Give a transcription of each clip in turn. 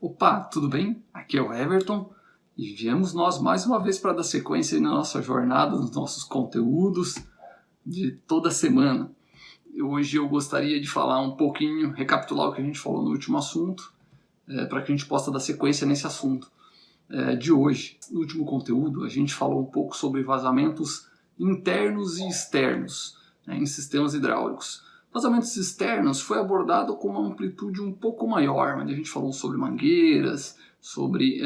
Opa, tudo bem? Aqui é o Everton e viemos nós mais uma vez para dar sequência aí na nossa jornada, nos nossos conteúdos de toda semana. Hoje eu gostaria de falar um pouquinho, recapitular o que a gente falou no último assunto, para que a gente possa dar sequência nesse assunto de hoje. No último conteúdo a gente falou um pouco sobre vazamentos internos e externos, em sistemas hidráulicos. Vazamentos externos foi abordado com uma amplitude um pouco maior, onde a gente falou sobre mangueiras, sobre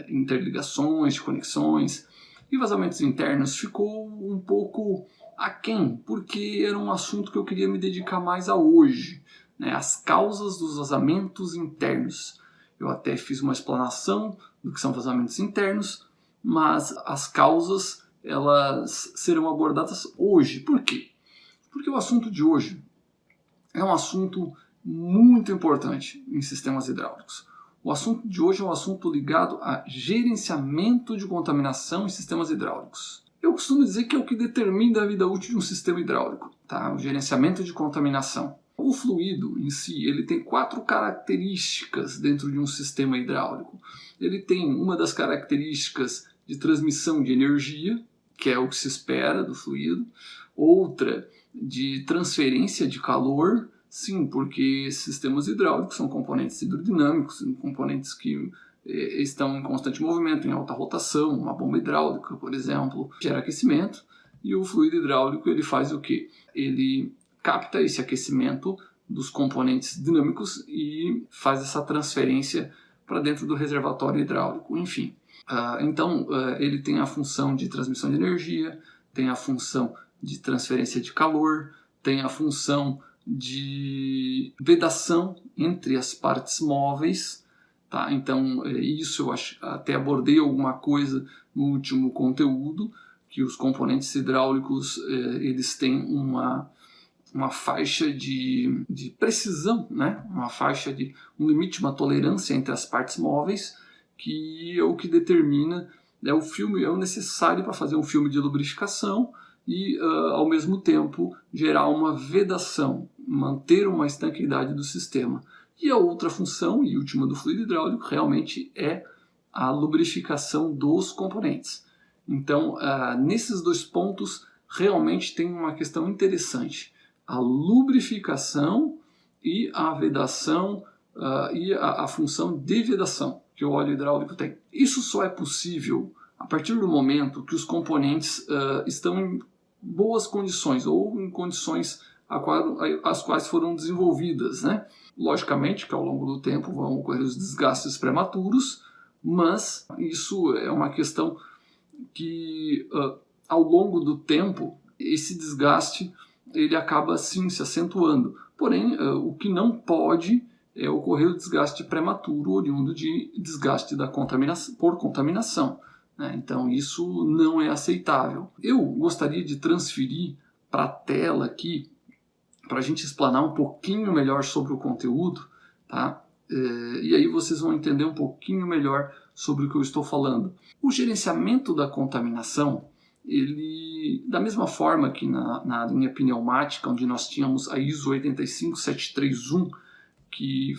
interligações de conexões, e vazamentos internos ficou um pouco aquém, porque era um assunto que eu queria me dedicar mais a hoje, as causas dos vazamentos internos. Eu até fiz uma explanação do que são vazamentos internos, mas as causas elas serão abordadas hoje. Por quê? Porque o assunto de hoje é um assunto muito importante em sistemas hidráulicos. O assunto de hoje é um assunto ligado a gerenciamento de contaminação em sistemas hidráulicos. Eu costumo dizer que é o que determina a vida útil de um sistema hidráulico, tá? O gerenciamento de contaminação. O fluido em si, ele tem 4 características dentro de um sistema hidráulico. Ele tem uma das características de transmissão de energia, que é o que se espera do fluido. Outra de transferência de calor, sim, porque sistemas hidráulicos são componentes hidrodinâmicos, componentes que estão em constante movimento, em alta rotação. Uma bomba hidráulica, por exemplo, gera aquecimento, e o fluido hidráulico ele faz o quê? Ele capta esse aquecimento dos componentes dinâmicos e faz essa transferência para dentro do reservatório hidráulico, enfim. Então, ele tem a função de transmissão de energia, tem a função de transferência de calor, tem a função de vedação entre as partes móveis, tá? Então, isso eu até abordei alguma coisa no último conteúdo, que os componentes hidráulicos eles têm uma faixa de precisão, uma faixa de um limite, uma tolerância entre as partes móveis, que é o que determina o necessário para fazer um filme de lubrificação e, ao mesmo tempo, gerar uma vedação, manter uma estanqueidade do sistema. E a outra função, e última do fluido hidráulico, realmente é a lubrificação dos componentes. Então, nesses 2 pontos, realmente tem uma questão interessante. A lubrificação e a vedação e a função de vedação que o óleo hidráulico tem. Isso só é possível a partir do momento que os componentes estão em boas condições ou em condições as quais foram desenvolvidas, Logicamente que ao longo do tempo vão ocorrer os desgastes prematuros, mas isso é uma questão que ao longo do tempo esse desgaste ele acaba sim se acentuando. Porém, o que não pode é ocorrer o desgaste prematuro oriundo de desgaste por contaminação. Então isso não é aceitável. Eu gostaria de transferir para a tela aqui, para a gente explanar um pouquinho melhor sobre o conteúdo, tá? E aí vocês vão entender um pouquinho melhor sobre o que eu estou falando. O gerenciamento da contaminação, ele, da mesma forma que na linha pneumática, onde nós tínhamos a ISO 85731, que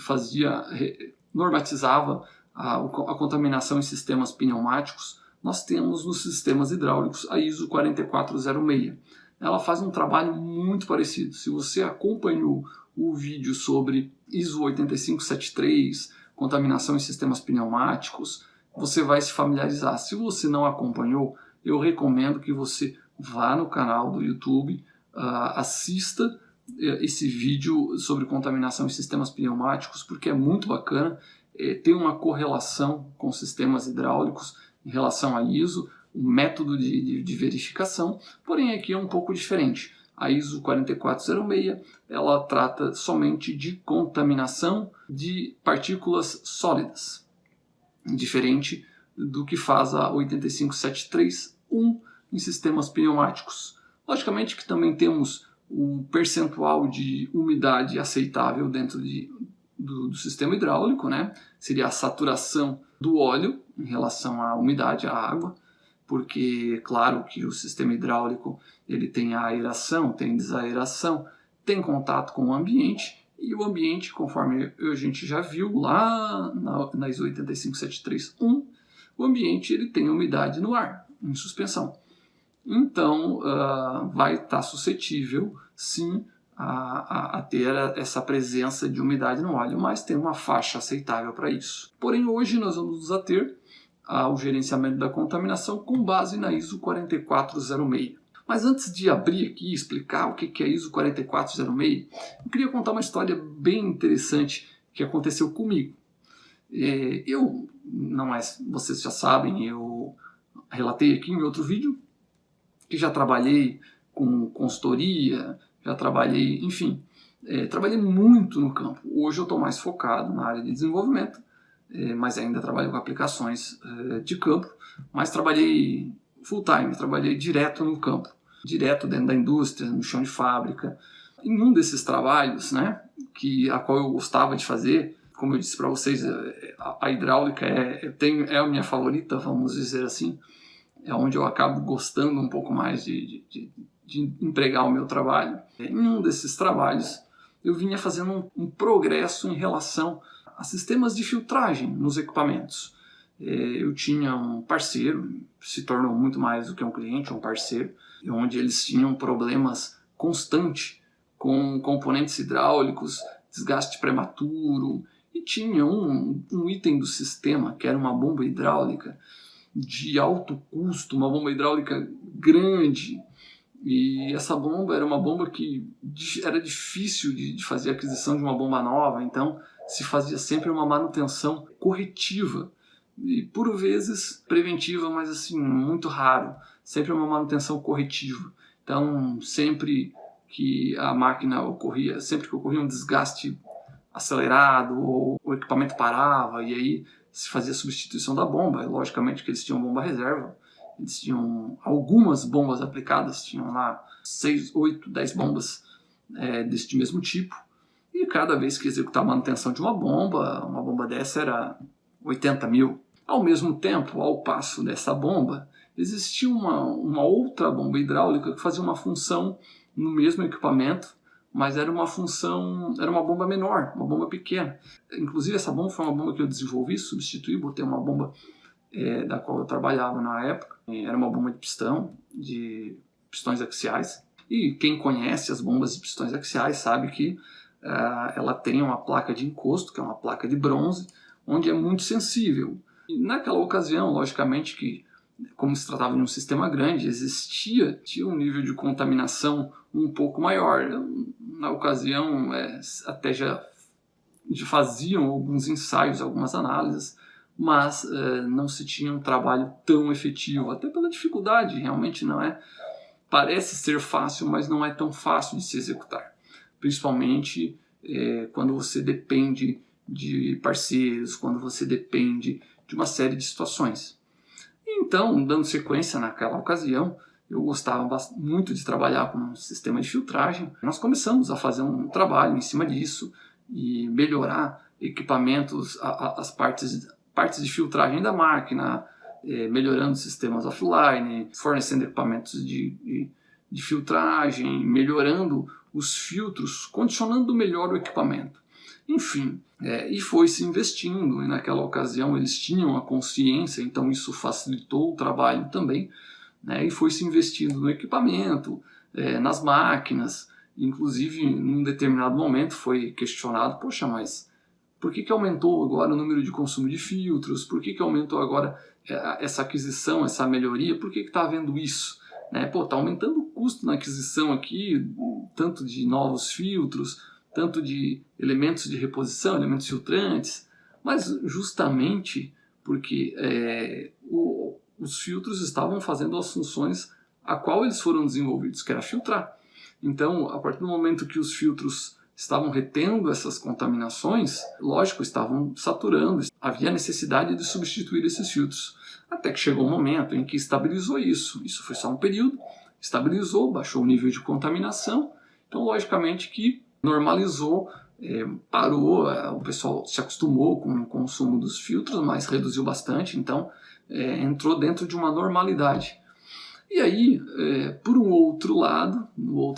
normatizava a contaminação em sistemas pneumáticos, nós temos nos sistemas hidráulicos a ISO 44006. Ela faz um trabalho muito parecido. Se você acompanhou o vídeo sobre ISO 8573, contaminação em sistemas pneumáticos, você vai se familiarizar. Se você não acompanhou, eu recomendo que você vá no canal do YouTube, assista esse vídeo sobre contaminação em sistemas pneumáticos, porque é muito bacana, tem uma correlação com sistemas hidráulicos em relação a ISO, o método de verificação, porém aqui é um pouco diferente. A ISO 4406 ela trata somente de contaminação de partículas sólidas, diferente do que faz a 85731 em sistemas pneumáticos. Logicamente que também temos o percentual de umidade aceitável dentro do sistema hidráulico, seria a saturação do óleo em relação à umidade, à água, porque claro que o sistema hidráulico ele tem a aeração, tem desaeração, tem contato com o ambiente E o ambiente, conforme a gente já viu lá na ISO 85731, o ambiente ele tem umidade no ar, em suspensão. Então, vai estar suscetível, sim, a ter essa presença de umidade no óleo, mas tem uma faixa aceitável para isso. Porém, hoje nós vamos nos ater ao gerenciamento da contaminação com base na ISO 4406. Mas antes de abrir aqui e explicar o que é ISO 4406, eu queria contar uma história bem interessante que aconteceu comigo. Vocês já sabem, eu relatei aqui em outro vídeo que já trabalhei com consultoria, já trabalhei, enfim, trabalhei muito no campo. Hoje eu estou mais focado na área de desenvolvimento, mas ainda trabalho com aplicações de campo, mas trabalhei full time, trabalhei direto no campo, direto dentro da indústria, no chão de fábrica. Em um desses trabalhos, né, a qual eu gostava de fazer, como eu disse para vocês, a hidráulica é a minha favorita, vamos dizer assim, é onde eu acabo gostando um pouco mais de empregar o meu trabalho. Em um desses trabalhos, eu vinha fazendo um progresso em relação a sistemas de filtragem nos equipamentos. Eu tinha um parceiro, se tornou muito mais do que um cliente, um parceiro, onde eles tinham problemas constantes com componentes hidráulicos, desgaste prematuro, e tinha um item do sistema, que era uma bomba hidráulica de alto custo, uma bomba hidráulica grande, e essa bomba era uma bomba que era difícil de fazer a aquisição de uma bomba nova, então se fazia sempre uma manutenção corretiva, e por vezes preventiva, mas assim, muito raro, sempre uma manutenção corretiva. Então, sempre que a máquina ocorria, sempre que ocorria um desgaste acelerado, ou o equipamento parava, e aí se fazia a substituição da bomba. Logicamente que eles tinham bomba reserva, eles tinham algumas bombas aplicadas, tinham lá 6, 8, 10 bombas deste mesmo tipo, e cada vez que executava a manutenção de uma bomba dessa era 80 mil. Ao mesmo tempo, ao passo dessa bomba, existia uma outra bomba hidráulica que fazia uma função no mesmo equipamento, mas era uma bomba menor, uma bomba pequena. Inclusive essa bomba foi uma bomba que eu desenvolvi, substituí, botei uma bomba da qual eu trabalhava na época. Era uma bomba de pistões axiais. E quem conhece as bombas de pistões axiais sabe que ela tem uma placa de encosto, que é uma placa de bronze, onde é muito sensível. E naquela ocasião, logicamente que, como se tratava de um sistema grande, tinha um nível de contaminação um pouco maior. Na ocasião, até já faziam alguns ensaios, algumas análises, mas não se tinha um trabalho tão efetivo, até pela dificuldade, realmente não é. Parece ser fácil, mas não é tão fácil de se executar, principalmente quando você depende de parceiros, quando você depende de uma série de situações. Então, dando sequência naquela ocasião, eu gostava muito de trabalhar com um sistema de filtragem. Nós começamos a fazer um trabalho em cima disso e melhorar equipamentos, as partes de filtragem da máquina, melhorando sistemas offline, fornecendo equipamentos de filtragem, melhorando os filtros, condicionando melhor o equipamento. Enfim, e foi se investindo, e naquela ocasião eles tinham a consciência, então isso facilitou o trabalho também, né, e foi se investindo no equipamento, nas máquinas. Inclusive, num determinado momento foi questionado, poxa, mas por que aumentou agora o número de consumo de filtros? Por que aumentou agora essa aquisição, essa melhoria? Por que está havendo isso? Está aumentando o custo na aquisição aqui, tanto de novos filtros, tanto de elementos de reposição, elementos filtrantes, mas justamente porque os filtros estavam fazendo as funções a qual eles foram desenvolvidos, que era filtrar. Então, a partir do momento que os filtros estavam retendo essas contaminações, lógico, estavam saturando, havia necessidade de substituir esses filtros. Até que chegou um momento em que estabilizou isso. Isso foi só um período, estabilizou, baixou o nível de contaminação, então logicamente que normalizou, parou, o pessoal se acostumou com o consumo dos filtros, mas reduziu bastante, então entrou dentro de uma normalidade. E aí, por no outro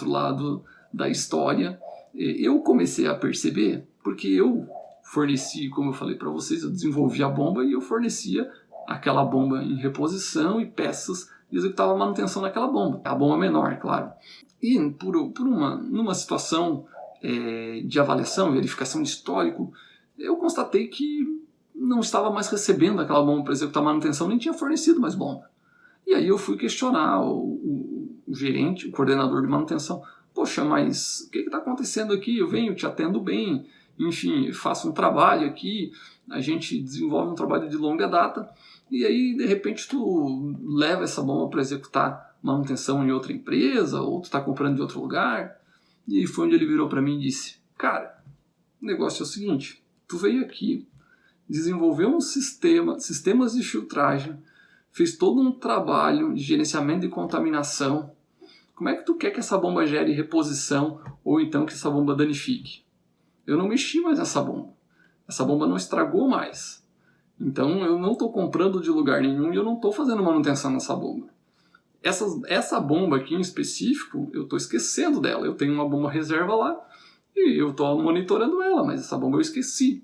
lado da história, Eu comecei a perceber porque eu forneci, como eu falei para vocês, eu desenvolvi a bomba e eu fornecia aquela bomba em reposição e peças e executava a manutenção daquela bomba. A bomba menor, claro. E numa situação de avaliação, verificação de histórico, eu constatei que não estava mais recebendo aquela bomba para executar a manutenção, nem tinha fornecido mais bomba. E aí eu fui questionar o gerente, o coordenador de manutenção. Poxa, mas o que está acontecendo aqui? Eu venho, te atendo bem, enfim, faço um trabalho aqui, a gente desenvolve um trabalho de longa data, e aí, de repente, tu leva essa bomba para executar manutenção em outra empresa, ou tu está comprando de outro lugar. E aí foi onde ele virou para mim e disse, cara, o negócio é o seguinte, tu veio aqui, desenvolveu um sistemas de filtragem, fez todo um trabalho de gerenciamento de contaminação. Como é que tu quer que essa bomba gere reposição ou então que essa bomba danifique? Eu não mexi mais nessa bomba. Essa bomba não estragou mais. Então eu não estou comprando de lugar nenhum e eu não estou fazendo manutenção nessa bomba. Essa bomba aqui em específico, eu estou esquecendo dela. Eu tenho uma bomba reserva lá e eu estou monitorando ela, mas essa bomba eu esqueci.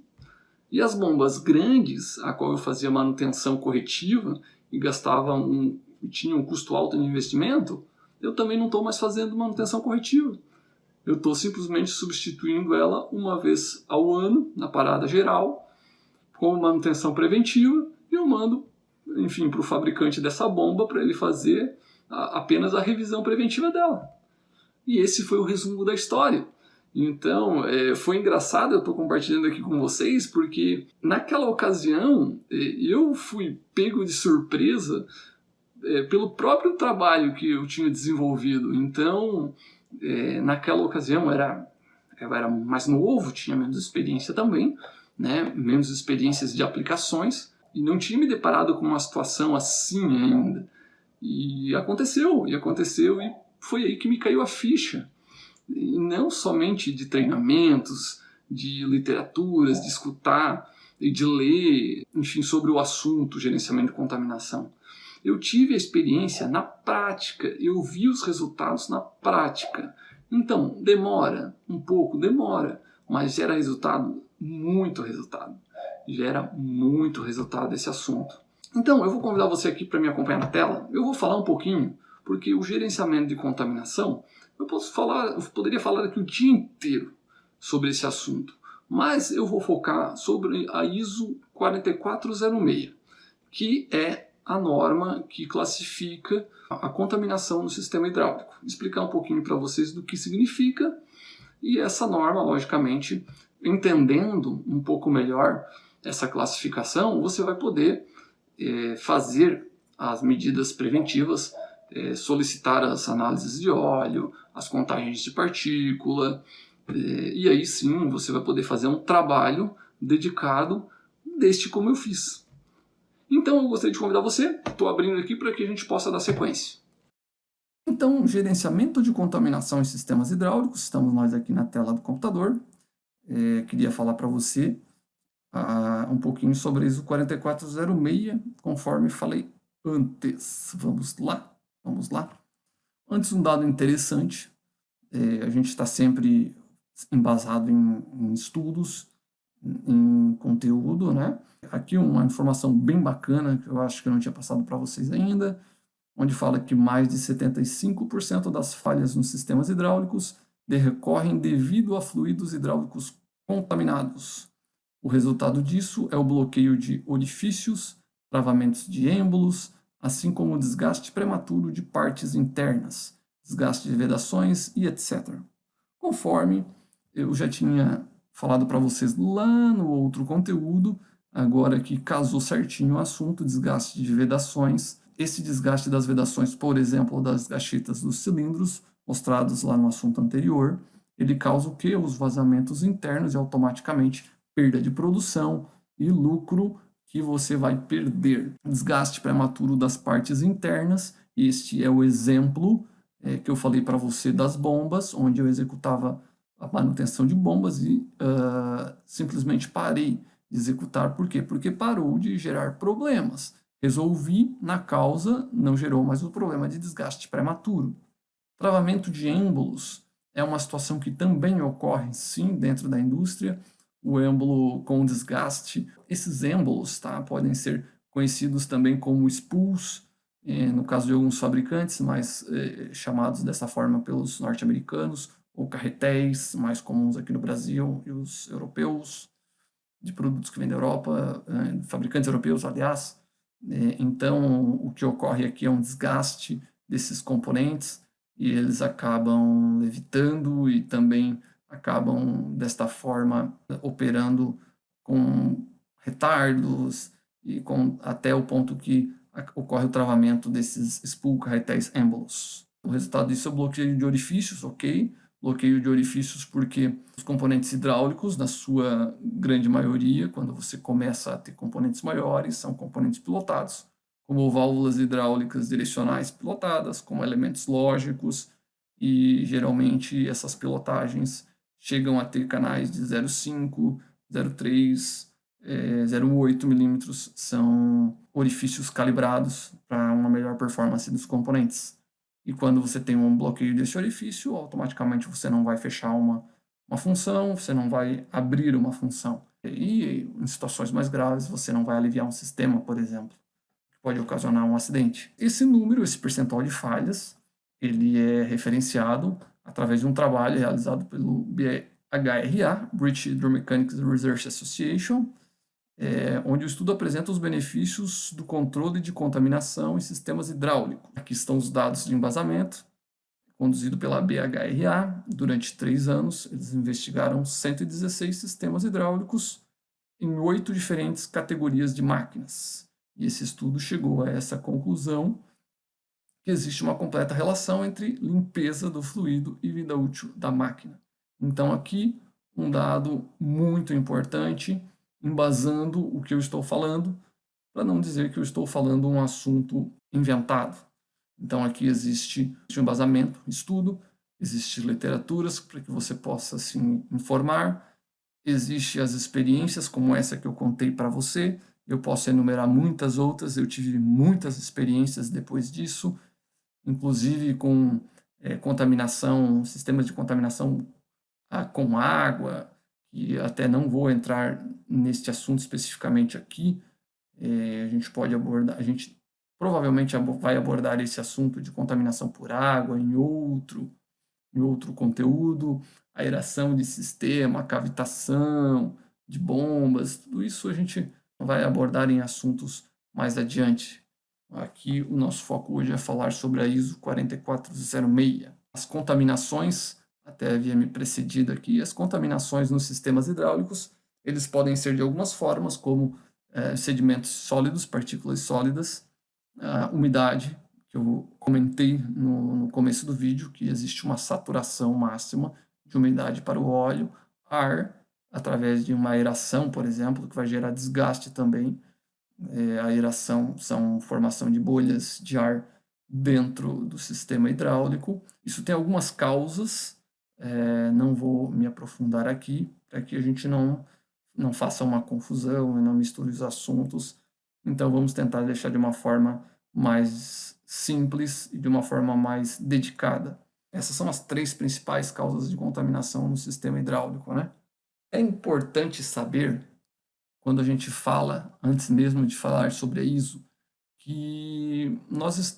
E as bombas grandes, a qual eu fazia manutenção corretiva e tinha um custo alto de investimento, eu também não estou mais fazendo manutenção corretiva. Eu estou simplesmente substituindo ela uma vez ao ano, na parada geral, como manutenção preventiva, e eu mando, enfim, para o fabricante dessa bomba para ele fazer apenas a revisão preventiva dela. E esse foi o resumo da história. Então, foi engraçado, eu estou compartilhando aqui com vocês, porque naquela ocasião eu fui pego de surpresa pelo próprio trabalho que eu tinha desenvolvido. Então, naquela ocasião eu era mais novo, tinha menos experiência também, né? Menos experiências de aplicações, e não tinha me deparado com uma situação assim ainda. E aconteceu, e foi aí que me caiu a ficha. E não somente de treinamentos, de literaturas, de escutar e de ler, enfim, sobre o assunto gerenciamento de contaminação. Eu tive a experiência na prática, eu vi os resultados na prática. Então, demora um pouco, mas gera resultado, muito resultado. Gera muito resultado esse assunto. Então, eu vou convidar você aqui para me acompanhar na tela. Eu vou falar um pouquinho, porque o gerenciamento de contaminação, eu poderia falar aqui o dia inteiro sobre esse assunto, mas eu vou focar sobre a ISO 4406, que é a norma que classifica a contaminação no sistema hidráulico. Vou explicar um pouquinho para vocês do que significa, e essa norma, logicamente, entendendo um pouco melhor essa classificação, você vai poder fazer as medidas preventivas, solicitar as análises de óleo, as contagens de partícula, e aí sim você vai poder fazer um trabalho dedicado deste como eu fiz. Então eu gostaria de convidar você, estou abrindo aqui para que a gente possa dar sequência. Então, gerenciamento de contaminação em sistemas hidráulicos, estamos nós aqui na tela do computador. Queria falar para você um pouquinho sobre a ISO 4406, conforme falei antes. Vamos lá. Antes, um dado interessante, a gente está sempre embasado em estudos, em conteúdo, né? Aqui uma informação bem bacana, que eu acho que eu não tinha passado para vocês ainda, onde fala que mais de 75% das falhas nos sistemas hidráulicos decorrem devido a fluidos hidráulicos contaminados. O resultado disso é o bloqueio de orifícios, travamentos de êmbolos, assim como o desgaste prematuro de partes internas, desgaste de vedações e etc. Conforme eu já tinha falado para vocês lá no outro conteúdo, agora que casou certinho o assunto, desgaste de vedações. Esse desgaste das vedações, por exemplo, das gachetas dos cilindros, mostrados lá no assunto anterior, ele causa o quê? Os vazamentos internos e automaticamente perda de produção e lucro que você vai perder. Desgaste prematuro das partes internas, este é o exemplo que eu falei para você das bombas, onde eu executava a manutenção de bombas e simplesmente parei de executar. Por quê? Porque parou de gerar problemas. Resolvi na causa, não gerou mais o problema de desgaste prematuro. Travamento de êmbolos é uma situação que também ocorre, sim, dentro da indústria, o êmbolo com desgaste. Esses êmbolos, tá, podem ser conhecidos também como spools, no caso de alguns fabricantes, mais chamados dessa forma pelos norte-americanos, ou carretéis, mais comuns aqui no Brasil, e os europeus, de produtos que vêm da Europa, fabricantes europeus, aliás. Então, o que ocorre aqui é um desgaste desses componentes e eles acabam levitando e também acabam, desta forma, operando com retardos e com até o ponto que ocorre o travamento desses spool carretéis êmbolos. O resultado disso é o bloqueio de orifícios, ok? Bloqueio de orifícios porque os componentes hidráulicos, na sua grande maioria, quando você começa a ter componentes maiores, são componentes pilotados, como válvulas hidráulicas direcionais pilotadas, como elementos lógicos, e geralmente essas pilotagens chegam a ter canais de 0,5, 0,3, 0,8 milímetros, são orifícios calibrados para uma melhor performance dos componentes. E quando você tem um bloqueio desse orifício, automaticamente você não vai fechar uma função, você não vai abrir uma função. E em situações mais graves, você não vai aliviar um sistema, por exemplo, que pode ocasionar um acidente. Esse número, esse percentual de falhas, ele é referenciado através de um trabalho realizado pelo BHRA, British Hydromechanics Research Association, onde o estudo apresenta os benefícios do controle de contaminação em sistemas hidráulicos. Aqui estão os dados de embasamento, conduzido pela BHRA. Durante 3 anos, eles investigaram 116 sistemas hidráulicos em 8 diferentes categorias de máquinas. E esse estudo chegou a essa conclusão que existe uma completa relação entre limpeza do fluido e vida útil da máquina. Então aqui, um dado muito importante, embasando o que eu estou falando, para não dizer que eu estou falando um assunto inventado. Então aqui existe um embasamento, estudo, existe literaturas para que você possa se informar, existe as experiências como essa que eu contei para você, eu posso enumerar muitas outras, eu tive muitas experiências depois disso, inclusive com contaminação, sistemas de contaminação com água, e até não vou entrar neste assunto especificamente aqui. A gente pode abordar, a gente provavelmente vai abordar esse assunto de contaminação por água em outro conteúdo, aeração de sistema, cavitação de bombas, tudo isso a gente vai abordar em assuntos mais adiante. Aqui o nosso foco hoje é falar sobre a ISO 4406. As contaminações, até havia me precedido aqui, as contaminações nos sistemas hidráulicos, eles podem ser de algumas formas, como sedimentos sólidos, partículas sólidas, umidade, que eu comentei no começo do vídeo, que existe uma saturação máxima de umidade para o óleo, ar, através de uma aeração, por exemplo, que vai gerar desgaste também. A aeração são formação de bolhas de ar dentro do sistema hidráulico. Isso tem algumas causas, não vou me aprofundar aqui, para que a gente não faça uma confusão e não misture os assuntos. Então vamos tentar deixar de uma forma mais simples e de uma forma mais dedicada. Essas são as 3 principais causas de contaminação no sistema hidráulico, né? É importante saber, quando a gente fala, antes mesmo de falar sobre a ISO, que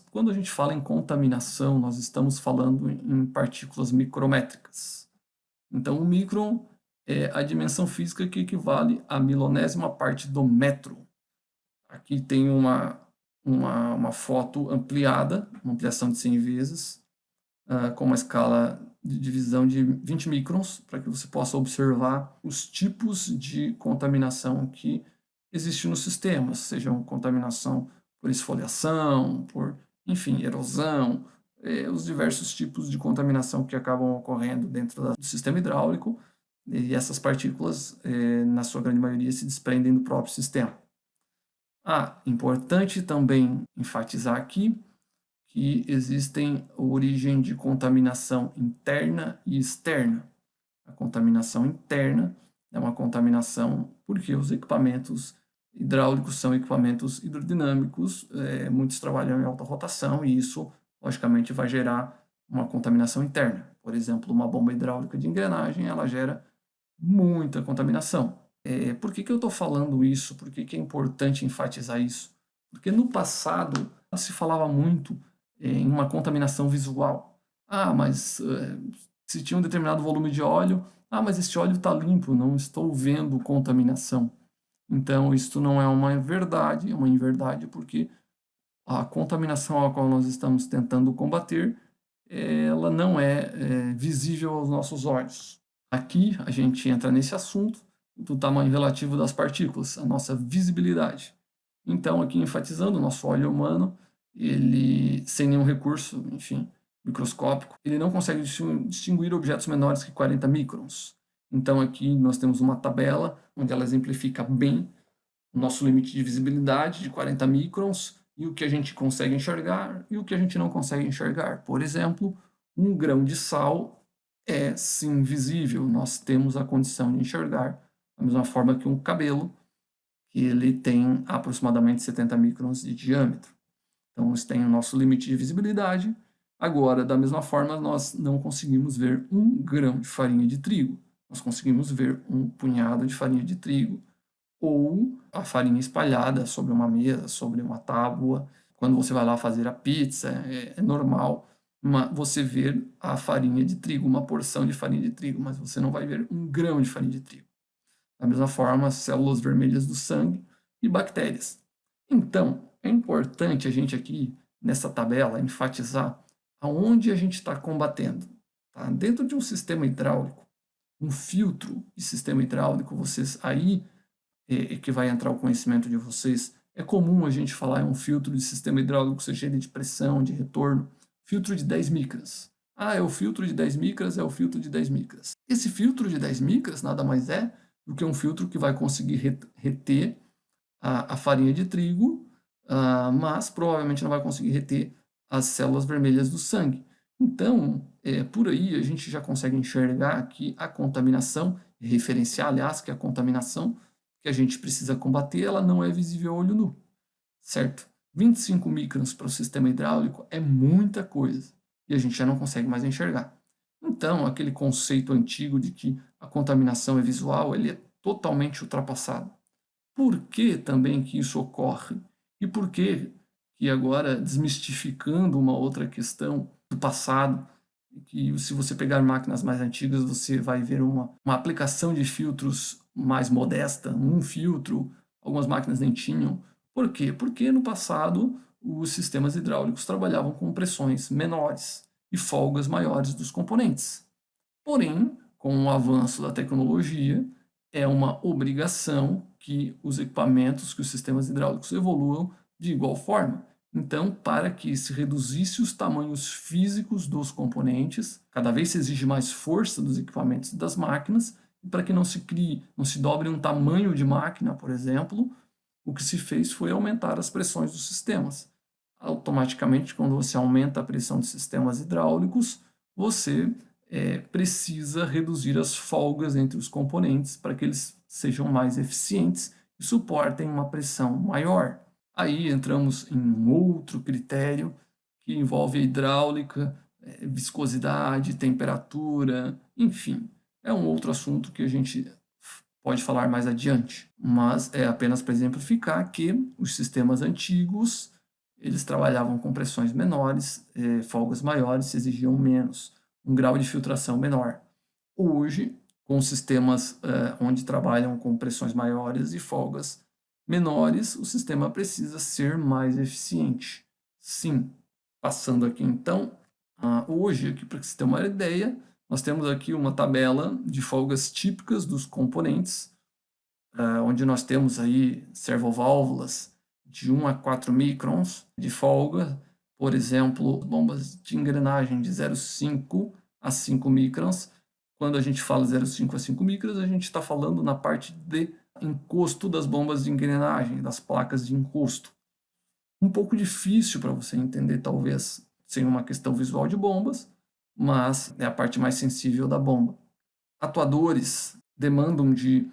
quando a gente fala em contaminação, nós estamos falando em partículas micrométricas. Então, o micron é a dimensão física que equivale à milionésima parte do metro. Aqui tem uma foto ampliada, uma ampliação de 100 vezes, com uma escala de divisão de 20 microns, para que você possa observar os tipos de contaminação que existem no sistema, sejam contaminação por esfoliação, enfim, erosão, os diversos tipos de contaminação que acabam ocorrendo dentro do sistema hidráulico, e essas partículas, na sua grande maioria, se desprendem do próprio sistema. Importante também enfatizar aqui que existem origem de contaminação interna e externa. A contaminação interna é uma contaminação porque os equipamentos hidráulicos são equipamentos hidrodinâmicos, muitos trabalham em alta rotação e isso, logicamente, vai gerar uma contaminação interna. Por exemplo, uma bomba hidráulica de engrenagem, ela gera muita contaminação. Por que eu estou falando isso? Por que é importante enfatizar isso? Porque no passado se falava muito em uma contaminação visual. Mas se tinha um determinado volume de óleo, mas este óleo está limpo, não estou vendo contaminação. Então, isso não é uma verdade, é uma inverdade, porque a contaminação a qual nós estamos tentando combater, ela não é visível aos nossos olhos. Aqui a gente entra nesse assunto do tamanho relativo das partículas, a nossa visibilidade. Então, aqui enfatizando, o nosso olho humano, ele, sem nenhum recurso, enfim, microscópico, ele não consegue distinguir objetos menores que 40 microns. Então, aqui nós temos uma tabela onde ela exemplifica bem o nosso limite de visibilidade de 40 microns e o que a gente consegue enxergar e o que a gente não consegue enxergar. Por exemplo, um grão de sal é sim visível, nós temos a condição de enxergar, da mesma forma que um cabelo, que ele tem aproximadamente 70 microns de diâmetro. Então, nós temos o nosso limite de visibilidade. Agora, da mesma forma, nós não conseguimos ver um grão de farinha de trigo. Nós conseguimos ver um punhado de farinha de trigo ou a farinha espalhada sobre uma mesa, sobre uma tábua. Quando você vai lá fazer a pizza, é normal você ver a farinha de trigo, uma porção de farinha de trigo, mas você não vai ver um grão de farinha de trigo. Da mesma forma, células vermelhas do sangue e bactérias. Então, é importante a gente aqui, nessa tabela, enfatizar aonde a gente está combatendo. Tá? Dentro de um sistema hidráulico, um filtro de sistema hidráulico, vocês aí que vai entrar o conhecimento de vocês, é comum a gente falar em um filtro de sistema hidráulico, seja ele de pressão, de retorno, filtro de 10 micras. É o filtro de 10 micras, é o filtro de 10 micras. Esse filtro de 10 micras nada mais é do que um filtro que vai conseguir reter a farinha de trigo, mas provavelmente não vai conseguir reter as células vermelhas do sangue. Então, por aí a gente já consegue enxergar que a contaminação, referenciar, aliás, que a contaminação que a gente precisa combater, ela não é visível a olho nu, certo? 25 microns para o sistema hidráulico é muita coisa e a gente já não consegue mais enxergar. Então, aquele conceito antigo de que a contaminação é visual, ele é totalmente ultrapassado. Por que também que isso ocorre? E por que agora, desmistificando uma outra questão do passado, que se você pegar máquinas mais antigas, você vai ver uma aplicação de filtros mais modesta, um filtro, algumas máquinas nem tinham. Por quê? Porque no passado os sistemas hidráulicos trabalhavam com pressões menores e folgas maiores dos componentes. Porém, com o avanço da tecnologia, é uma obrigação que os equipamentos, que os sistemas hidráulicos evoluam de igual forma. Então, para que se reduzisse os tamanhos físicos dos componentes, cada vez se exige mais força dos equipamentos e das máquinas, e para que não se crie, não se dobre um tamanho de máquina, por exemplo, o que se fez foi aumentar as pressões dos sistemas. Automaticamente, quando você aumenta a pressão dos sistemas hidráulicos, você precisa reduzir as folgas entre os componentes para que eles sejam mais eficientes e suportem uma pressão maior. Aí entramos em um outro critério que envolve a hidráulica, viscosidade, temperatura, enfim. É um outro assunto que a gente pode falar mais adiante, mas é apenas para exemplificar que os sistemas antigos eles trabalhavam com pressões menores, folgas maiores, exigiam menos, um grau de filtração menor. Hoje, com sistemas onde trabalham com pressões maiores e folgas menores, o sistema precisa ser mais eficiente. Sim, passando aqui então, hoje, aqui para você ter uma ideia, nós temos aqui uma tabela de folgas típicas dos componentes, onde nós temos aí servoválvulas de 1 a 4 microns de folga, por exemplo, bombas de engrenagem de 0,5 a 5 microns. Quando a gente fala 0,5 a 5 microns, a gente está falando na parte de encosto das bombas de engrenagem, das placas de encosto. Um pouco difícil para você entender, talvez, sem uma questão visual de bombas, mas é a parte mais sensível da bomba. Atuadores demandam de,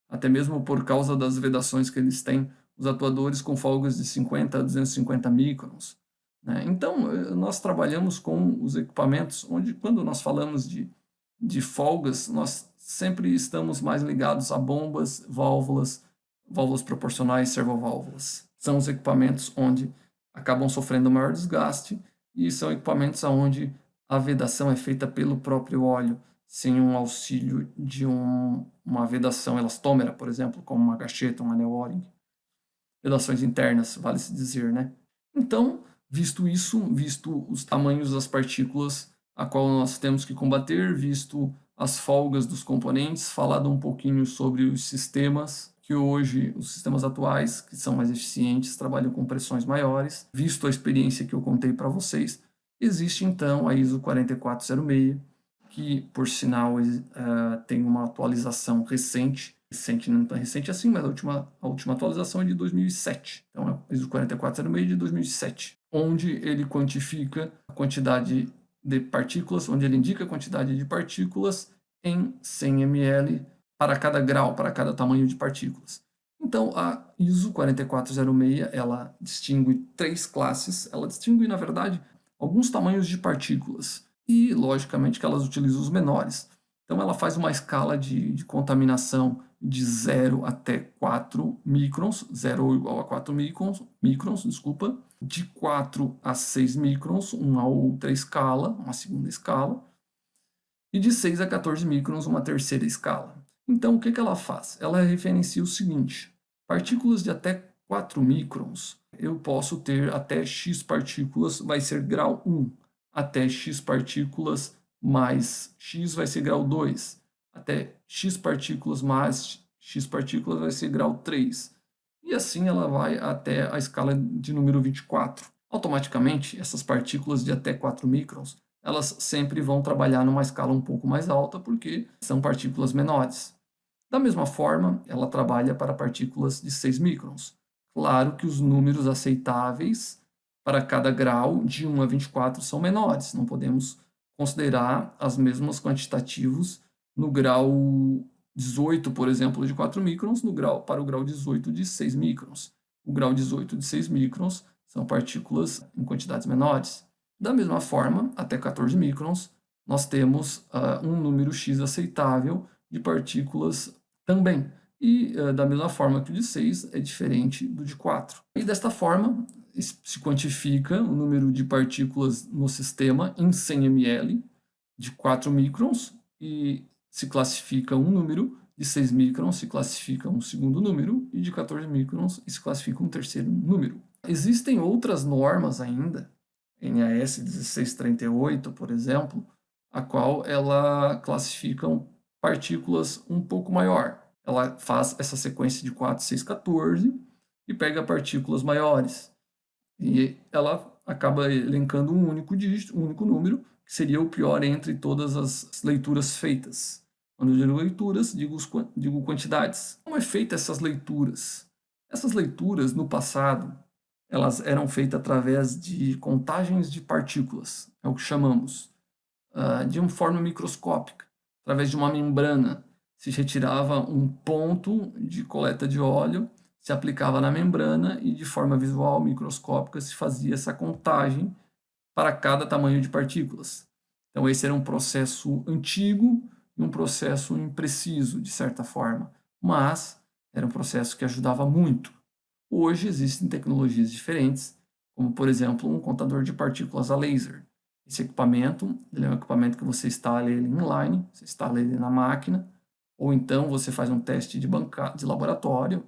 até mesmo por causa das vedações que eles têm, os atuadores com folgas de 50 a 250 microns. né? Então, nós trabalhamos com os equipamentos onde, quando nós falamos de folgas, nós sempre estamos mais ligados a bombas, válvulas, válvulas proporcionais, servoválvulas. São os equipamentos onde acabam sofrendo maior desgaste e são equipamentos onde a vedação é feita pelo próprio óleo, sem um auxílio de uma vedação elastômera, por exemplo, como uma gacheta, um anel O-ring. Vedações internas, vale-se dizer, né? Então, visto isso, visto os tamanhos das partículas a qual nós temos que combater, visto as folgas dos componentes, falado um pouquinho sobre os sistemas, que hoje, os sistemas atuais, que são mais eficientes, trabalham com pressões maiores, visto a experiência que eu contei para vocês, existe então a ISO 4406, que, por sinal, tem uma atualização recente, não tão recente assim, mas a última atualização é de 2007. Então, é o ISO 4406 de 2007, onde ele quantifica a quantidade de partículas, onde ele indica a quantidade de partículas em 100 ml para cada grau, para cada tamanho de partículas. Então, a ISO 4406, ela distingue 3 classes, ela distingue, na verdade, alguns tamanhos de partículas, e, logicamente, que elas utilizam os menores. Então, ela faz uma escala de contaminação de 0 até 4 microns, 0 ou igual a 4 microns, desculpa, de 4 a 6 microns, uma outra escala, uma segunda escala, e de 6 a 14 microns, uma terceira escala. Então, o que ela faz? Ela referencia o seguinte: partículas de até 4 microns, eu posso ter até X partículas, vai ser grau 1, até X partículas mais X vai ser grau 2, até X partículas mais X partículas vai ser grau 3. E assim ela vai até a escala de número 24. Automaticamente, essas partículas de até 4 microns, elas sempre vão trabalhar numa escala um pouco mais alta, porque são partículas menores. Da mesma forma, ela trabalha para partículas de 6 microns. Claro que os números aceitáveis para cada grau, de 1 a 24, são menores. Não podemos considerar as mesmas quantitativos no grau 18, por exemplo, de 4 microns, para o grau 18 de 6 microns. O grau 18 de 6 microns são partículas em quantidades menores. Da mesma forma, até 14 microns, nós temos um número X aceitável de partículas também. E da mesma forma que o de 6 é diferente do de 4. E desta forma, se quantifica o número de partículas no sistema em 100 ml de 4 microns e se classifica um número, de 6 microns se classifica um segundo número e de 14 microns se classifica um terceiro número. Existem outras normas ainda, NAS 1638, por exemplo, a qual ela classifica partículas um pouco maior. Ela faz essa sequência de 4, 6, 14 e pega partículas maiores. E ela acaba elencando um único dígito, um único número, que seria o pior entre todas as leituras feitas. Quando eu digo leituras, digo quantidades. Como é feita essas leituras? Essas leituras, no passado, elas eram feitas através de contagens de partículas, é o que chamamos, de uma forma microscópica, através de uma membrana. Se retirava um ponto de coleta de óleo, se aplicava na membrana e, de forma visual, microscópica, se fazia essa contagem para cada tamanho de partículas. Então, esse era um processo antigo e um processo impreciso, de certa forma, mas era um processo que ajudava muito. Hoje existem tecnologias diferentes, como, por exemplo, um contador de partículas a laser. Esse equipamento, ele é um equipamento que você instala ele inline, você instala ele na máquina, ou então você faz um teste de laboratório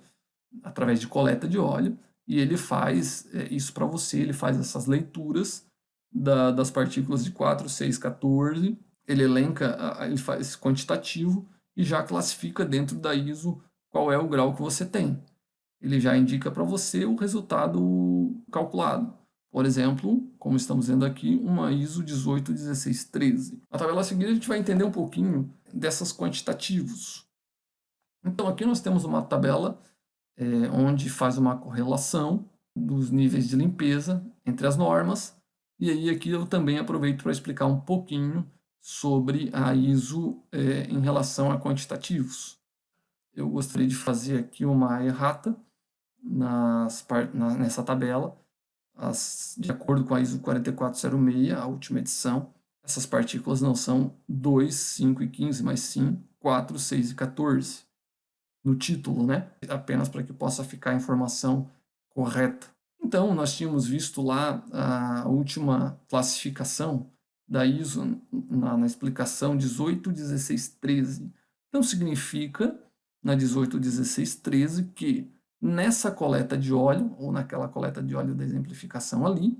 através de coleta de óleo, e ele faz isso para você, ele faz essas leituras das partículas de 4, 6, 14, ele elenca, ele faz quantitativo e já classifica dentro da ISO qual é o grau que você tem. Ele já indica para você o resultado calculado. Por exemplo, como estamos vendo aqui, uma ISO 181613. Na tabela a seguir, a gente vai entender um pouquinho dessas quantitativos. Então, aqui nós temos uma tabela onde faz uma correlação dos níveis de limpeza entre as normas. E aí aqui eu também aproveito para explicar um pouquinho sobre a ISO em relação a quantitativos. Eu gostaria de fazer aqui uma errata nessa tabela, de acordo com a ISO 4406, a última edição, essas partículas não são 2, 5 e 15, mas sim 4, 6 e 14. No título, né? Apenas para que possa ficar a informação correta. Então, nós tínhamos visto lá a última classificação da ISO na explicação 18.16.13. Então, significa, na 18.16.13, que nessa coleta de óleo, ou naquela coleta de óleo da exemplificação ali,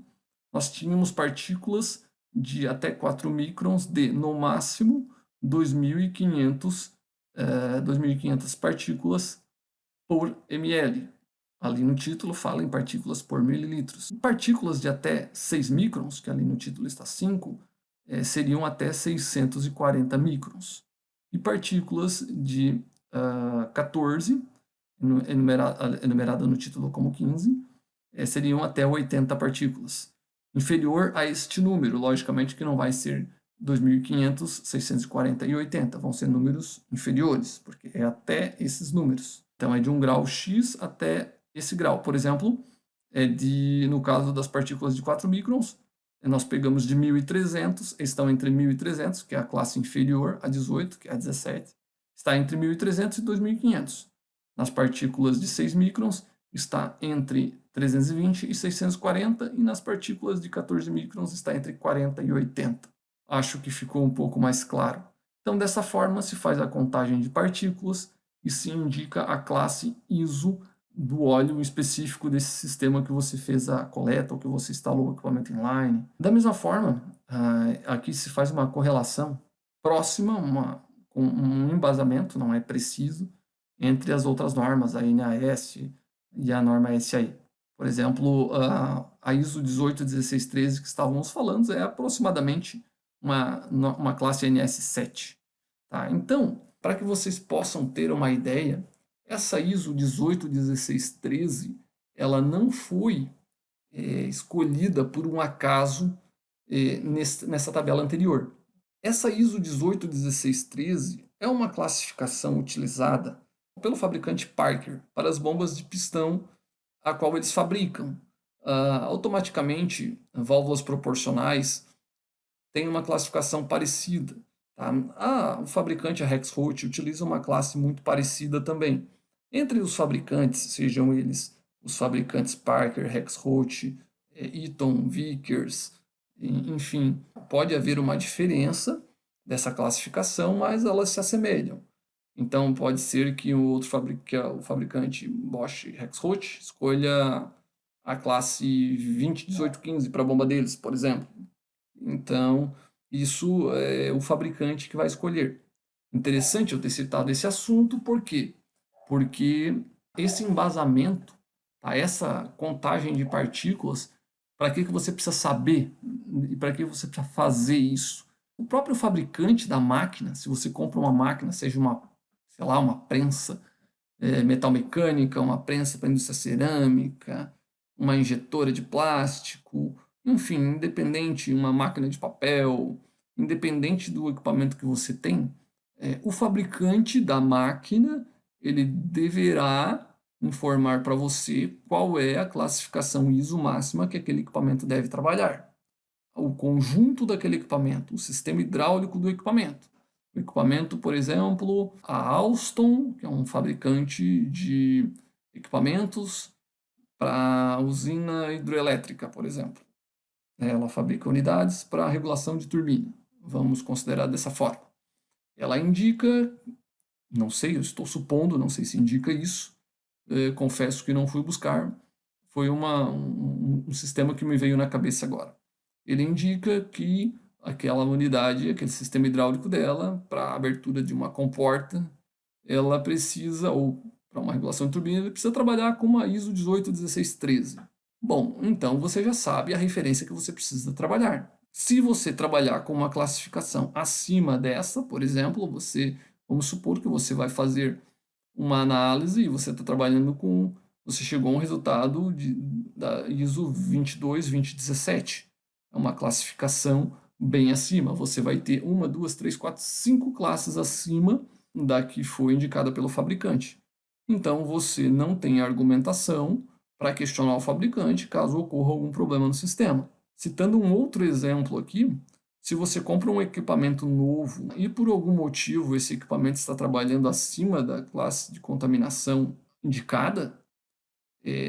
nós tínhamos partículas de até 4 microns de, no máximo, 2.500 partículas por ml. Ali no título fala em partículas por mililitros. Partículas de até 6 microns, que ali no título está 5, seriam até 640 microns. E partículas de 14, enumerada no título como 15, seriam até 80 partículas. Inferior a este número, logicamente que não vai ser 2.500, 640 e 80, vão ser números inferiores, porque é até esses números. Então é de um grau X até esse grau. Por exemplo, no caso das partículas de 4 microns, nós pegamos de 1.300, estão entre 1.300, que é a classe inferior a 18, que é a 17, está entre 1.300 e 2.500. Nas partículas de 6 microns, está entre 320 e 640, e nas partículas de 14 microns está entre 40 e 80. Acho que ficou um pouco mais claro. Então, dessa forma, se faz a contagem de partículas e se indica a classe ISO do óleo específico desse sistema que você fez a coleta ou que você instalou o equipamento inline. Da mesma forma, aqui se faz uma correlação próxima, com um embasamento, não é preciso, entre as outras normas, a NAS e a norma SAE. Por exemplo, a ISO 18.16.13 que estávamos falando é aproximadamente uma classe NS7. Tá? Então, para que vocês possam ter uma ideia, essa ISO 18.16.13 ela não foi escolhida por um acaso nessa tabela anterior. Essa ISO 18.16.13 é uma classificação utilizada pelo fabricante Parker para as bombas de pistão a qual eles fabricam. Automaticamente, válvulas proporcionais têm uma classificação parecida. Tá? O fabricante Rexroth utiliza uma classe muito parecida também. Entre os fabricantes, sejam eles os fabricantes Parker, Rexroth, Eaton, Vickers, enfim, pode haver uma diferença dessa classificação, mas elas se assemelham. Então, pode ser que o fabricante Bosch Rexroth escolha a classe 201815 para a bomba deles, por exemplo. Então, isso é o fabricante que vai escolher. Interessante eu ter citado esse assunto, por quê? Porque esse embasamento, tá? Essa contagem de partículas, para que você precisa saber e para que você precisa fazer isso? O próprio fabricante da máquina, se você compra uma máquina, seja uma prensa metal mecânica, uma prensa para indústria cerâmica, uma injetora de plástico, enfim, independente, uma máquina de papel, independente do equipamento que você tem, o fabricante da máquina ele deverá informar para você qual é a classificação ISO máxima que aquele equipamento deve trabalhar. O conjunto daquele equipamento, o sistema hidráulico do equipamento. O equipamento, por exemplo, a Alstom, que é um fabricante de equipamentos para usina hidroelétrica, por exemplo. Ela fabrica unidades para regulação de turbina. Vamos considerar dessa forma. Ela indica, não sei, eu estou supondo, não sei se indica isso, confesso que não fui buscar, foi um sistema que me veio na cabeça agora. Ele indica que aquela unidade, aquele sistema hidráulico dela, para a abertura de uma comporta, ela precisa, ou para uma regulação de turbina, ele precisa trabalhar com uma ISO 18.16.13. Bom, então você já sabe a referência que você precisa trabalhar. Se você trabalhar com uma classificação acima dessa, por exemplo, vamos supor que você vai fazer uma análise e você está trabalhando você chegou a um resultado da ISO 22.20.17. É uma classificação bem acima. Você vai ter 1, 2, 3, 4, 5 classes acima da que foi indicada pelo fabricante. Então, você não tem argumentação para questionar o fabricante caso ocorra algum problema no sistema. Citando um outro exemplo aqui, se você compra um equipamento novo e por algum motivo esse equipamento está trabalhando acima da classe de contaminação indicada,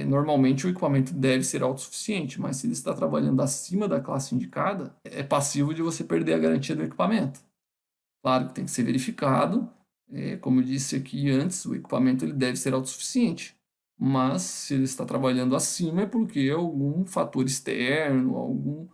normalmente o equipamento deve ser autossuficiente, mas se ele está trabalhando acima da classe indicada, é passível de você perder a garantia do equipamento. Claro que tem que ser verificado, como eu disse aqui antes, o equipamento ele deve ser autossuficiente, mas se ele está trabalhando acima é porque algum fator externo,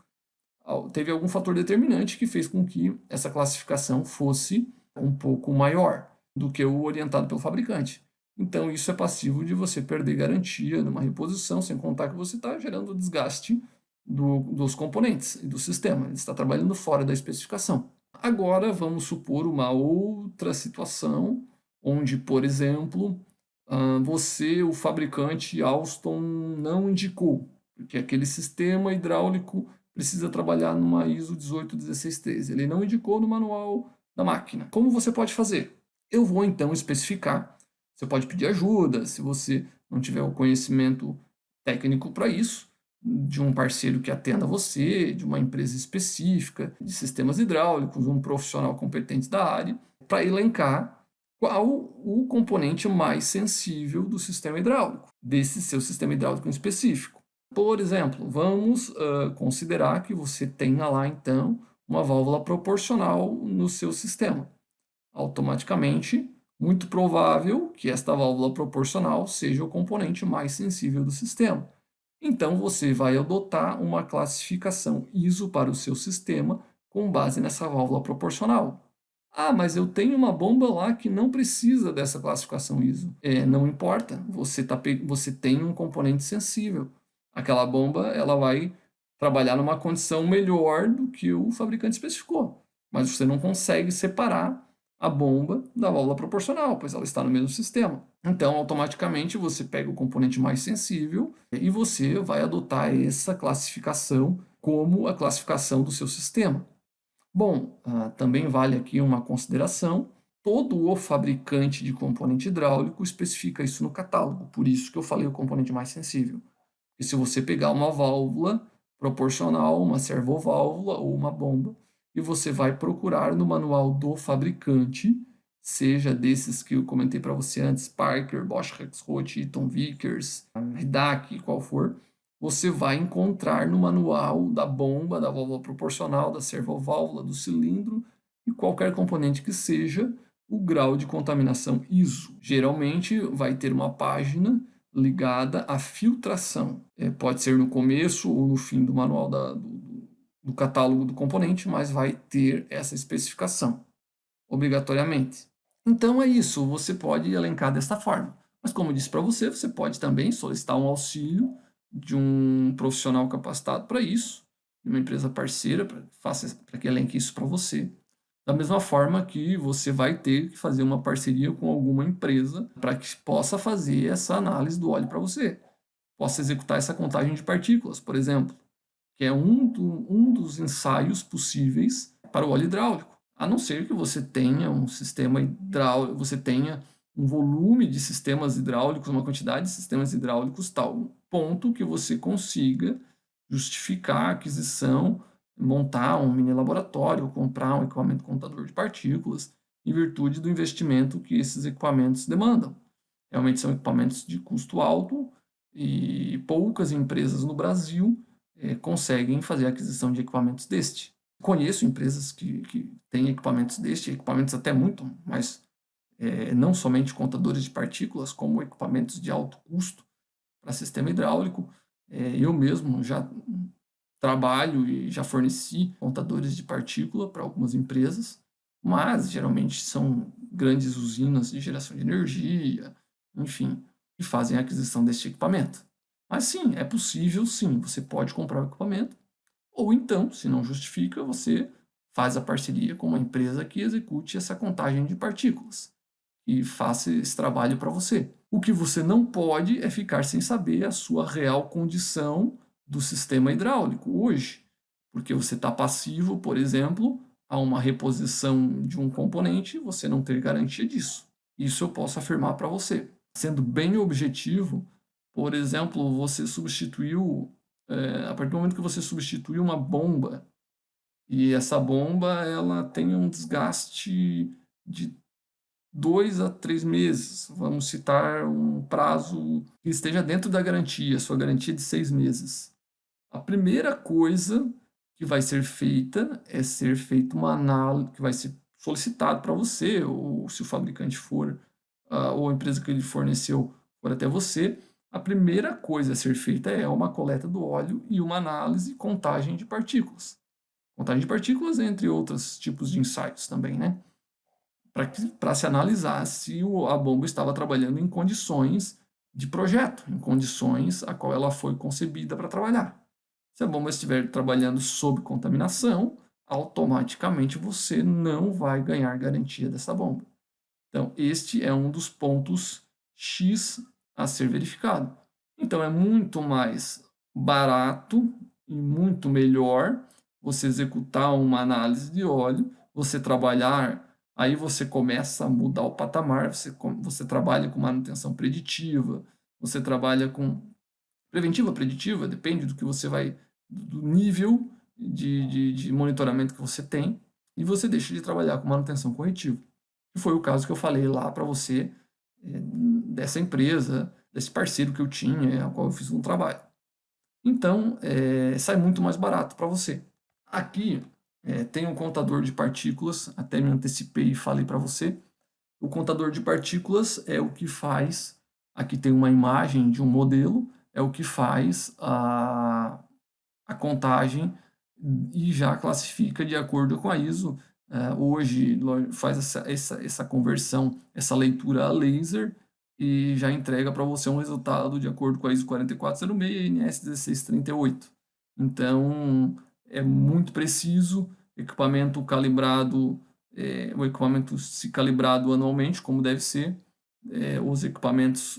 teve algum fator determinante que fez com que essa classificação fosse um pouco maior do que o orientado pelo fabricante. Então, isso é passível de você perder garantia numa reposição, sem contar que você está gerando desgaste dos componentes e do sistema. Ele está trabalhando fora da especificação. Agora, vamos supor uma outra situação, onde, por exemplo, você, o fabricante Alstom, não indicou, porque aquele sistema hidráulico precisa trabalhar numa ISO 18163. Ele não indicou no manual da máquina. Como você pode fazer? Eu vou então especificar. Você pode pedir ajuda, se você não tiver o conhecimento técnico para isso, de um parceiro que atenda você, de uma empresa específica, de sistemas hidráulicos, um profissional competente da área, para elencar qual o componente mais sensível do sistema hidráulico, desse seu sistema hidráulico em específico. Por exemplo, vamos considerar que você tenha lá, então, uma válvula proporcional no seu sistema. Automaticamente, muito provável que esta válvula proporcional seja o componente mais sensível do sistema. Então, você vai adotar uma classificação ISO para o seu sistema com base nessa válvula proporcional. Ah, mas eu tenho uma bomba lá que não precisa dessa classificação ISO. Não importa, você tem um componente sensível. Aquela bomba ela vai trabalhar numa condição melhor do que o fabricante especificou. Mas você não consegue separar a bomba da válvula proporcional, pois ela está no mesmo sistema. Então, automaticamente, você pega o componente mais sensível e você vai adotar essa classificação como a classificação do seu sistema. Bom, também vale aqui uma consideração. Todo o fabricante de componente hidráulico especifica isso no catálogo, por isso que eu falei o componente mais sensível. E se você pegar uma válvula proporcional, uma servoválvula ou uma bomba, e você vai procurar no manual do fabricante, seja desses que eu comentei para você antes, Parker, Bosch Rexroth, Eaton Vickers, Ridac, qual for, você vai encontrar no manual da bomba, da válvula proporcional, da servoválvula, do cilindro e qualquer componente que seja o grau de contaminação ISO. Geralmente vai ter uma página ligada à filtração. Pode ser no começo ou no fim do manual do catálogo do componente, mas vai ter essa especificação, obrigatoriamente. Então é isso, você pode elencar desta forma. Mas como eu disse para você, você pode também solicitar um auxílio de um profissional capacitado para isso, de uma empresa parceira, para que elenque isso para você. Da mesma forma que você vai ter que fazer uma parceria com alguma empresa para que possa fazer essa análise do óleo para você. Possa executar essa contagem de partículas, por exemplo, que é um dos ensaios possíveis para o óleo hidráulico. A não ser que você tenha um sistema hidráulico, você tenha um volume de sistemas hidráulicos, uma quantidade de sistemas hidráulicos tal ponto que você consiga justificar a aquisição, montar um mini laboratório, comprar um equipamento contador de partículas, em virtude do investimento que esses equipamentos demandam. Realmente são equipamentos de custo alto e poucas empresas no Brasil conseguem fazer a aquisição de equipamentos deste. Conheço empresas que têm equipamentos deste, equipamentos até muito, mas não somente contadores de partículas, como equipamentos de alto custo para sistema hidráulico. Eu mesmo já trabalho e já forneci contadores de partícula para algumas empresas, mas geralmente são grandes usinas de geração de energia, enfim, que fazem a aquisição deste equipamento. Mas sim, é possível sim, você pode comprar o equipamento, ou então, se não justifica, você faz a parceria com uma empresa que execute essa contagem de partículas e faça esse trabalho para você. O que você não pode é ficar sem saber a sua real condição do sistema hidráulico hoje, porque você está passivo, por exemplo, a uma reposição de um componente e você não ter garantia disso. Isso eu posso afirmar para você. Sendo bem objetivo, Por exemplo, você substituiu, a partir do momento que você substituiu uma bomba, e essa bomba ela tem um desgaste de 2 a 3 meses. Vamos citar um prazo que esteja dentro da garantia, sua garantia de 6 meses. A primeira coisa que vai ser feita é ser feita uma análise, que vai ser solicitado para você, ou se o fabricante for, ou a empresa que ele forneceu for até você, a primeira coisa a ser feita é uma coleta do óleo e uma análise e contagem de partículas. Contagem de partículas, entre outros tipos de ensaios também, né? Para se analisar se a bomba estava trabalhando em condições de projeto, em condições a qual ela foi concebida para trabalhar. Se a bomba estiver trabalhando sob contaminação, automaticamente você não vai ganhar garantia dessa bomba. Então, este é um dos pontos X a ser verificado. Então, é muito mais barato e muito melhor você executar uma análise de óleo, você trabalhar, aí você começa a mudar o patamar, você trabalha com manutenção preditiva, você trabalha com preventiva, preditiva, depende do que você vai, do nível de monitoramento que você tem, e você deixa de trabalhar com manutenção corretiva. Que foi o caso que eu falei lá para você, dessa empresa, desse parceiro que eu tinha, ao qual eu fiz um trabalho. Então, sai muito mais barato para você. Aqui tem um contador de partículas, até me antecipei e falei para você. O contador de partículas é o que faz, aqui tem uma imagem de um modelo, é o que faz a contagem e já classifica de acordo com a ISO. Hoje faz essa conversão, essa leitura a laser e já entrega para você um resultado de acordo com a ISO 4406 e NS 1638. Então, é muito preciso, equipamento calibrado, o equipamento se calibrado anualmente, como deve ser. Os equipamentos,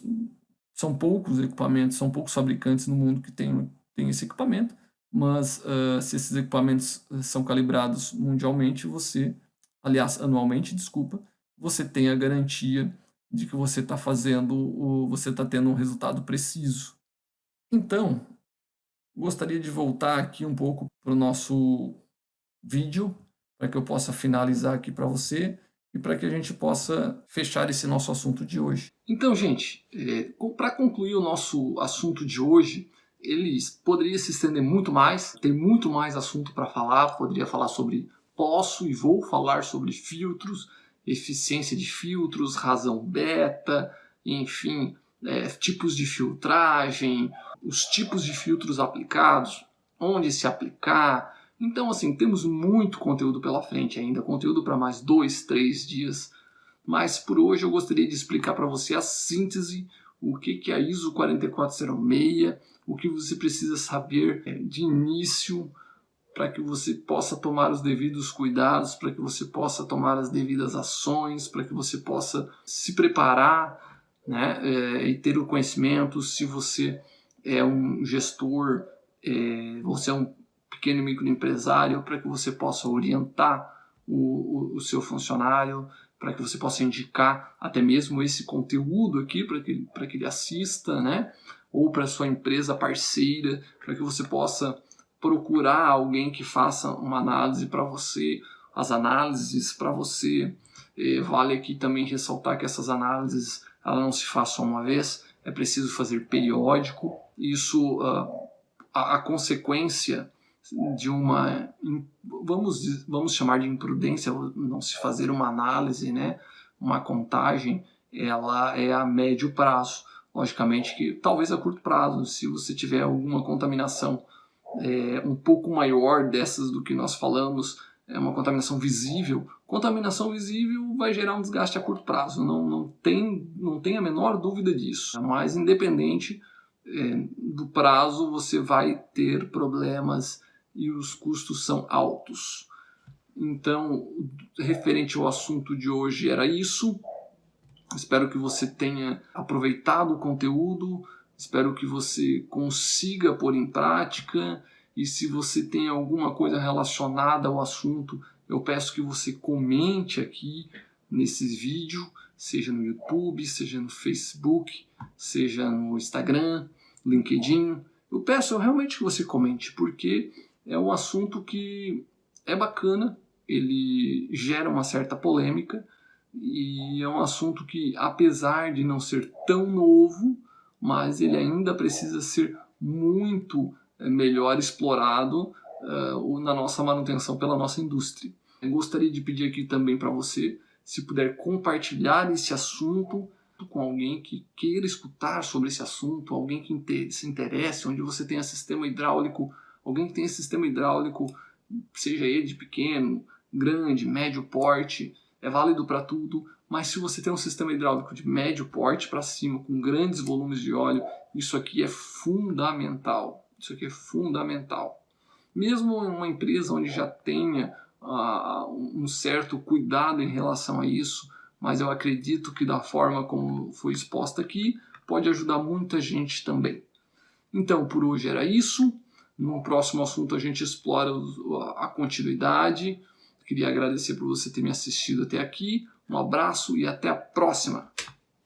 são poucos equipamentos, são poucos fabricantes no mundo que tem esse equipamento, mas se esses equipamentos são calibrados mundialmente, anualmente, desculpa, você tem a garantia de que você está você está tendo um resultado preciso. Então, gostaria de voltar aqui um pouco para o nosso vídeo, para que eu possa finalizar aqui para você e para que a gente possa fechar esse nosso assunto de hoje. Então, gente, para concluir o nosso assunto de hoje, ele poderia se estender muito mais, tem muito mais assunto para falar, poderia falar sobre, posso e vou falar sobre filtros, eficiência de filtros, razão beta, enfim, tipos de filtragem, os tipos de filtros aplicados, onde se aplicar. Então, assim, temos muito conteúdo pela frente ainda, conteúdo para mais 2, 3 dias. Mas por hoje eu gostaria de explicar para você a síntese, o que é a ISO 4406, o que você precisa saber de início para que você possa tomar os devidos cuidados, para que você possa tomar as devidas ações, para que você possa se preparar, né, e ter o conhecimento. Se você é um gestor, você é um pequeno e microempresário, para que você possa orientar o seu funcionário, para que você possa indicar até mesmo esse conteúdo aqui para que ele assista, né? Ou para sua empresa parceira, para que você possa procurar alguém que faça uma análise para você, as análises para você. Vale aqui também ressaltar que essas análises elas não se façam uma vez, é preciso fazer periódico. Isso, a consequência de uma, vamos chamar de imprudência, não se fazer uma análise, né, uma contagem, ela é a médio prazo. Logicamente que talvez a curto prazo, se você tiver alguma contaminação um pouco maior dessas do que nós falamos, uma contaminação visível. Contaminação visível vai gerar um desgaste a curto prazo, não tem a menor dúvida disso. Mas independente do prazo, você vai ter problemas e os custos são altos. Então, referente ao assunto de hoje era isso. Espero que você tenha aproveitado o conteúdo, espero que você consiga pôr em prática, e se você tem alguma coisa relacionada ao assunto, eu peço que você comente aqui nesse vídeo, seja no YouTube, seja no Facebook, seja no Instagram, LinkedIn. Eu peço realmente que você comente, porque é um assunto que é bacana, ele gera uma certa polêmica, e é um assunto que, apesar de não ser tão novo, mas ele ainda precisa ser muito melhor explorado na nossa manutenção pela nossa indústria. Eu gostaria de pedir aqui também para você, se puder compartilhar esse assunto com alguém que queira escutar sobre esse assunto, alguém que se interesse, onde você tenha sistema hidráulico, alguém que tenha sistema hidráulico, seja ele de pequeno, grande, médio porte, é válido para tudo, mas se você tem um sistema hidráulico de médio porte para cima, com grandes volumes de óleo, isso aqui é fundamental. Isso aqui é fundamental. Mesmo em uma empresa onde já tenha um certo cuidado em relação a isso, mas eu acredito que da forma como foi exposta aqui, pode ajudar muita gente também. Então, por hoje era isso. No próximo assunto a gente explora a continuidade. Queria agradecer por você ter me assistido até aqui. Um abraço e até a próxima!